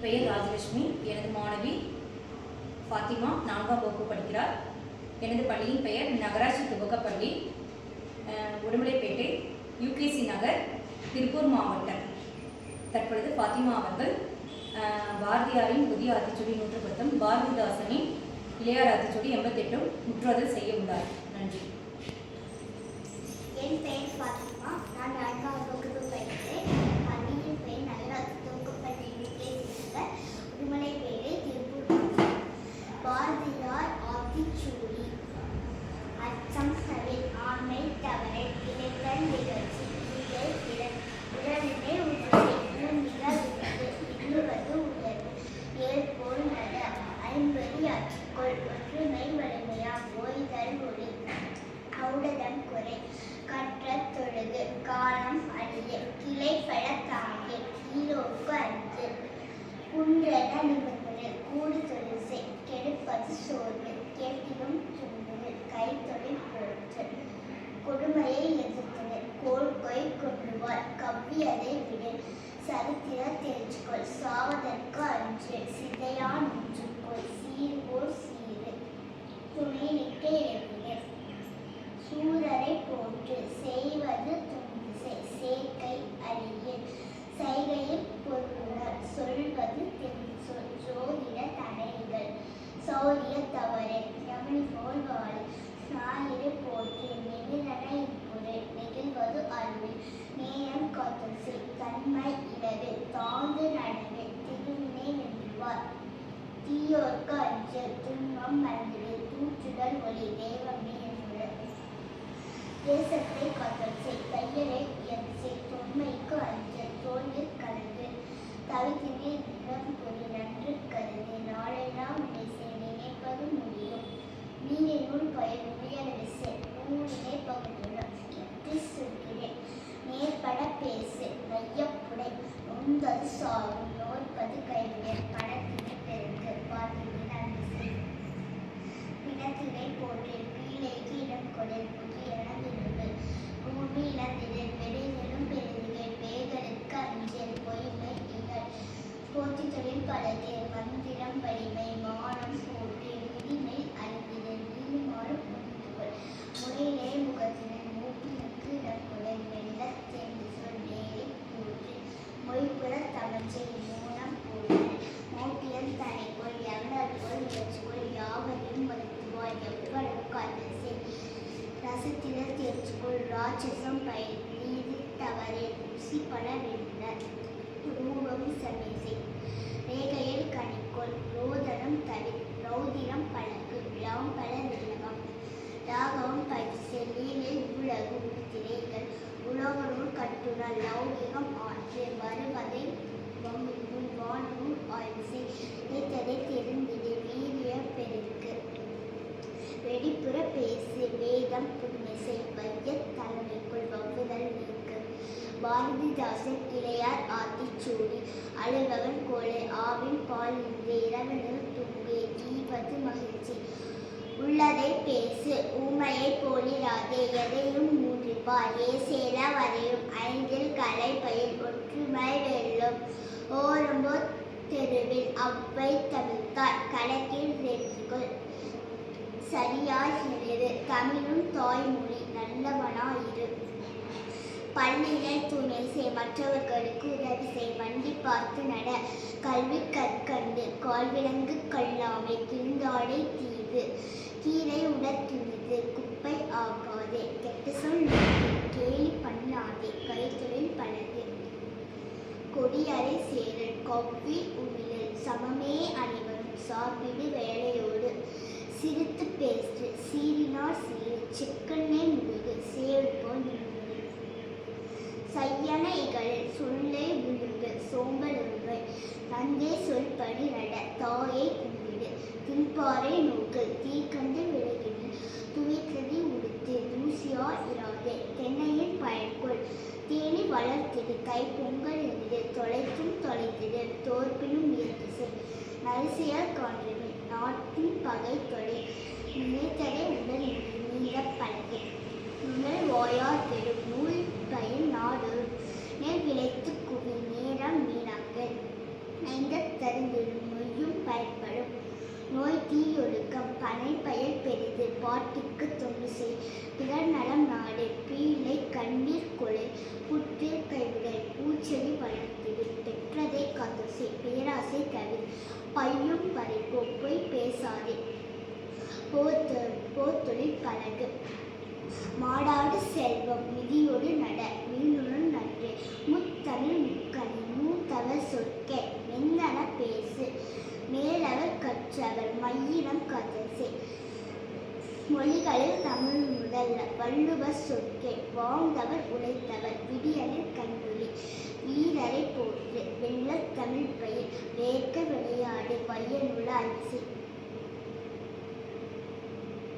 பெயர் ராஜலட்சுமி. எனது மாணவி ஃபாத்திமா 4ஆம் வகுப்பு படிக்கிறார். எனது பள்ளியின் பெயர் நகராட்சி துவக்கப்பள்ளி, உடுமலைப்பேட்டை, UKC நகர், திருப்பூர் மாவட்டம். தற்பொழுது ஃபாத்திமா அவர்கள் பாரதியாரின் புதிய ஆத்திச்சூடி 110, பாரதிதாசனின் இளையார் ஆத்திச்சூடி 88 முற்றுதல் செய்ய உள்ளார். நன்றி. என் பெயர் ஃபாத்திமா. நான் 4ஆம் வகுப்பு படிக்கிறேன். பள்ளியின் பெயர் நகராட்சி துவக்கப்பள்ளி, UKC நகர், உடுமலைப்பேட்டை, திருப்பூர். பாரதியார் ஆத்திச்சூடி. அச்சம் தவிர ஆண்மை தவற இளைஞர் நிகழ்ச்சி உடனே உணர்வு நிகழ்வுவது இன்னுவது உணர்வு ஏற்போல் நட ஐம்பது அச்சுக்கொள் ஒற்றுமை வலிமையா ஓய்தல் ஒளி அவுடதம் குறை கற்ற தொழுகு காலம் அழிய கிளை பழ தாங்கிய கீழோக்கு அஞ்சு குன்றென நிமிர்ந்து கூடு தொழிசை கெடுப்பது சோர்வு கேட்டிலும் துன்பு கைத்தொழில் போற்று கொடுமையை எதிர்த்தது கோள்கொய் கொன்றுவார் கவ்வியதை விடு சரித்திர தெரிஞ்சுக்கொள் சாவதற்கு அஞ்சு சிதையான் ஒன்றுக்கொள் சீர்போர் சீரு துணை நிற்க இழப்பினர் சூரரை போன்று செய்வது துணிசை சேர்க்கை அறிய செய்கையில் பொருளுணர் சொல்வது தெரிசொல் ஜோதிட தடைகள் சௌரிய தவறு யமனி போல் வாழ ஞாயிறு போற்றி நெகிழனை பொருள் நெகிழ்வது அருள் நேயம் காத்தல் தன்மை இடது தாழ்ந்து நடந்து திருவினை வென்றுவார் தீயோர்க்கு அஞ்சல் துன்பம் மறந்து தூற்றுதல் ஒளி தேவமே என்று தேசத்தை காத்தல் கையரை உயர்ந்து தொன்மைக்கு அஞ்சல் தோல்வில் கலந்து தவித்தினை நிலம் பொறி நன்று கருது நாளெல்லாம் நினைப்பது முடியும் நீரினுள் பயிர் உயர்விசை ஊரினை பகுதியுடன் எட்டு சொல்கிறேன் நேர்பட பேசு மையப்புடை நொந்தது சாரும் நோற்பது கைவிடர் பணத்தினை பெருக்கு பாட்டினை நன்றி பிணத்தினை போட்டு பீழைக்கு இடம் கொடல் புதிய விரும்பு பூமி இழந்திடல் பெரிதலும் பெருதுகள் பேய்களுக்கு அஞ்சல் பொய்மை இகழ் போத்தி தொழில் பலது மந்திரம் வலிமை மானம் போட்டு விதிமை அறிந்திடல் நீதிமாறும் புரிந்துகொள் முறையிலே முகத்தினர் மூப்பினுக்கு இடக்குலை வெள்ள தேர்ந்து சொல் நேரை போட்டு மொய்புற தமிழ்ச்சை மூலம் போட்டு மோட்டியல் தனைக்குள் எவனர்கொள் முயற்சிக்குள் யாவரையும் மருத்துவார் எவ்வளவு காத்தசை ரசத்தினர் தேர்ச்சிக்குள் ராட்சசம் பயிர் நீதி தவறே ருசி பல வென்னர் ரூபம் சமேசை ரேகையில் கணிக்கொள் ரோதனம் தவி ரௌதிரம் பழகு லவம் பல நிலவம் ராகவும் பரிசு லீலை உலகு திரைகள் உலகநூல் கட்டுணர் லௌகிகம் ஆற்று வருவதை வானமும் ஆய்வு இத்தனை தெரிந்திடு வீரிய பெருக்கு வெடிப்புற பேசு வேதம் புதுமைசை வைய தலைமைக்குள் வகுதல் நீக்கு பாரதிதாசன் இளையார் ஆத்திச்சூடி அழுபவன் கோளை ஆவின் பால் இன்று இரவனில் தூங்கே ஜீவது மகிழ்ச்சி உள்ளதை பேசு ஊமையை போலிராதே எதையும் மூன்றிப்பார் ஏசேல வரையும் ஐந்தில் கலை பயில் ஒற்றுமை வெல்லும் ஓரம்போ தெருவில் அவ்வை தவிர்த்தார் கணக்கில் தெரிந்துகொள் சரியாய் எழுது தமிழும் தாய்மொழி நல்லவனாயிரு பள்ளியினை துணை செய் மற்றவர்களுக்கு உதவி செய் வண்டி பார்த்து நட கல்வி கற்கண்டு கால்விலங்கு கல்லாமை கிழிந்தாடை தீவு கீரை உடற்துணிது குப்பை ஆகாதே கெட்ட சொல் கேலி பண்ணாதே கைத்தொழில் பழகு கொடியறை சேரல் கவ்வி உமிழல் சமமே அனைவரும் சாப்பிடு வேலையோடு சிரித்து பேசு சீரினார் சீரு சிக்கனே முழுகு சேருப்போல் சையன இகழில் சொல்லை விழுங்கு சோம்பல் உண்மை தந்தை சொல்படி நட தாயை கும்பிடு தின்பாறை நோக்கு தீக்கண்டு விலகிடு துவைத்ததி உடுத்து தூசியா இராதே தென்னையின் பயன்கொள் தேனி வளர்த்திடு கை பொங்கல் எதிடு தொலைத்தும் தொலைத்திடு தோற்பினும் முயற்சி நரிசையால் காண்றது நாட்டின் பகை தொலை நினைத்ததை உடல் நீர பழகு நுணல் வாயார் பெரும் நூல் பயில் நாடு நெல் விளைத்து குவி நேரம் மீனாக்கள் நீந்த தருந்திடும் மொய்யும் பயன்படும். நோய் தீயொழுக்கம் பனை பயல் பெரிது பாட்டுக்கு தொண்டு செய். பிறர் நலம் நாடு பீழை கண்ணீர் கொலை. புற்றில் கைவிடல் பூச்செடி வளர்த்திடு. பெற்றதை காத்து செய் பேராசை தவிர. பையும் பறிப்போம் பொய் பேசாதே போர்த்தொழில் பழகு. மாடாடு செல்வம் மிதியொடு நட மீனுடன் நன்றே. முத்தமிழ் முக்கணி மூத்தவர் சொற்கை மென்னன பேசு. மேலவர் கற்றவர் மையினம் கதசே. மொழிகளில் தமிழ் முதல்ல வள்ளுவர் சொற்கை. வாழ்ந்தவர் உழைத்தவர் விடியலில் கண்துளி. வீரரை போற்று வெள்ளத் தமிழ் பயிர். வேர்க்க விளையாடு வயலுள்ள அரிசி.